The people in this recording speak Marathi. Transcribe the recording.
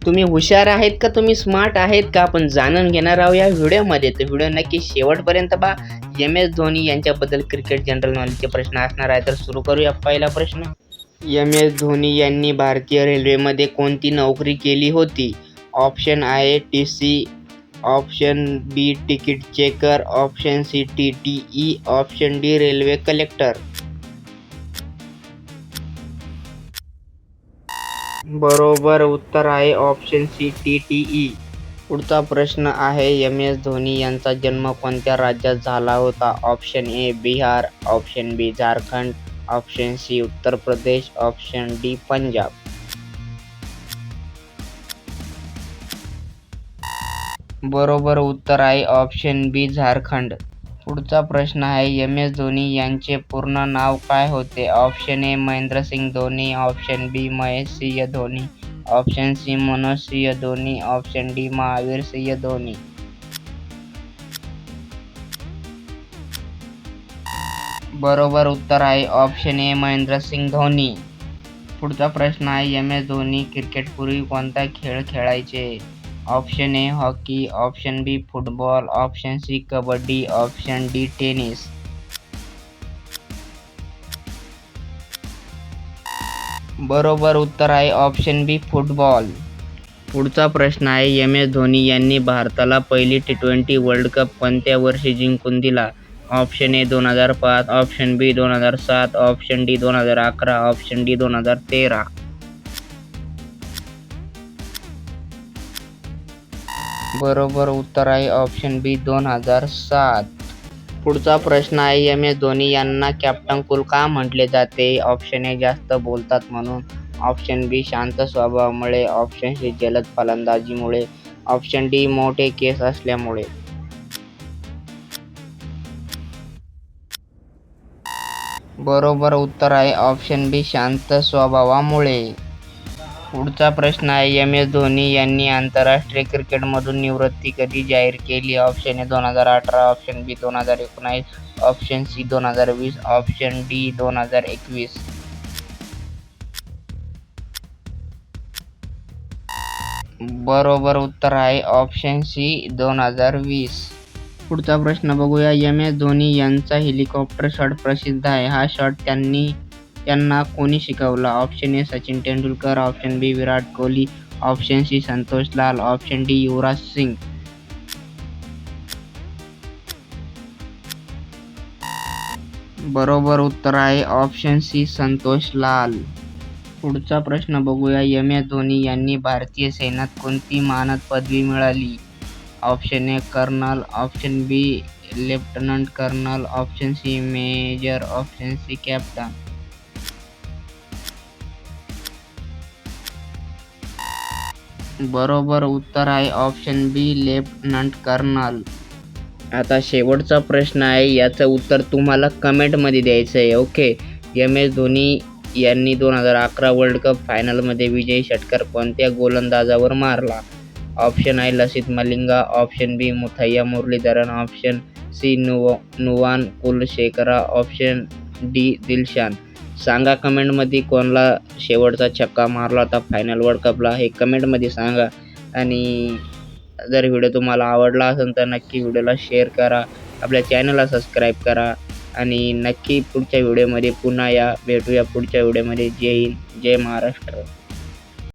तुम्ही हुशार आहेत का, तुम्ही स्मार्ट आहेत का, आपण जाणून घेणार आहोत या व्हिडिओमध्ये. तर व्हिडिओ नक्की शेवटपर्यंत पहा. MS धोनी यांच्याबद्दल क्रिकेट जनरल नॉलेजचे प्रश्न असणार आहे. तर सुरू करूया. पहिला प्रश्न, MS धोनी यांनी भारतीय रेल्वेमध्ये कोणती नोकरी केली होती? ऑप्शन आहे TC, option B ticket checker, option C TTE, option D railway collector. बरोबर उत्तर आहे ऑप्शन सी TTE. पुढचा प्रश्न आहे, MS धोनी यांचा जन्म कोणत्या राज्यात झाला होता? Option A Bihar, option B Jharkhand, option C Uttar Pradesh, option D Punjab. बरोबर उत्तर आहे ऑप्शन बी झारखंड. पुढचा प्रश्न आहे, MS धोनी यांचे पूर्ण नाव काय होते? Option A Mahendra Singh Dhoni, option B Mahesh Singh Dhoni, option C Manoj Singh Dhoni, option D Mahavir Singh Dhoni. बरोबर उत्तर आहे ऑप्शन ए महेंद्रसिंग धोनी. पुढचा प्रश्न आहे, MS धोनी क्रिकेटपूर्वी कोणता खेळ खेळायचे? Option A hockey, option B football, option C kabaddi, option D tennis. बरोबर उत्तर आहे ऑप्शन बी फुटबॉल. पुढचा प्रश्न आहे, MS धोनी यांनी भारताला पहिली T20 वर्ल्ड कप कोणत्या वर्षी जिंकून दिला? Option A 2005, option B 2007, option D 2011, option D 2013. बरोबर उत्तर आहे ऑप्शन बी 2007. पुढचा प्रश्न आहे, MS धोनी यांना कॅप्टन कूल का म्हटले जाते? ऑप्शन ए जास्त बोलतात म्हणून, ऑप्शन बी शांत स्वभावामुळे, ऑप्शन सी जलद फलंदाजीमुळे, ऑप्शन डी मोठे केस असल्यामुळे. बरोबर उत्तर आहे ऑप्शन बी शांत स्वभावामुळे. पुढचा प्रश्न आहे, MS धोनी यांनी आंतरराष्ट्रीय क्रिकेटमधून निवृत्ती कधी जाहीर केली? Option A 2018, option B 2019, option C 2020, option D 2021. बरोबर उत्तर आहे ऑप्शन सी 2020. पुढचा प्रश्न बघूया, MS धोनी यांचा हेलिकॉप्टर शॉट प्रसिद्ध आहे. हा शॉट त्यांना कोणी शिकवला? Option A Sachin Tendulkar, option B Virat Kohli, option C Santosh Lal, option D Yuvraj Singh. बरोबर उत्तर आहे ऑप्शन सी संतोष लाल. पुढचा प्रश्न बघूया, MS धोनी यांनी भारतीय सैन्यात कोणती मानद पदवी मिळवली? Option A colonel, option B lieutenant colonel, option C major, option C captain. बरोबर उत्तर आहे ऑप्शन बी लेफ्टनंट कर्नल. आता शेवटचा प्रश्न आहे, याचं उत्तर तुम्हाला कमेंटमध्ये द्यायचं आहे. ओके. MS धोनी यांनी 2011 वर्ल्ड कप फायनलमध्ये विजयी षटकार कोणत्या गोलंदाजावर मारला? ऑप्शन आहे Lasith Malinga, option B Muttiah Muralitharan, option C Nuwan Kulasekara, option D Dilshan. सांगा कमेंटमध्ये कोणला शेवटचा छक्का मारला होता फायनल वर्ल्ड कपला, हे कमेंटमध्ये सांगा. आणि जर व्हिडिओ तुम्हाला आवडला असेल तर नक्की व्हिडिओला शेअर करा, आपल्या चॅनलला सबस्क्राईब करा आणि नक्की पुढच्या व्हिडिओमध्ये पुन्हा भेटूया पुढच्या व्हिडिओमध्ये. जय हिंद, जय महाराष्ट्र.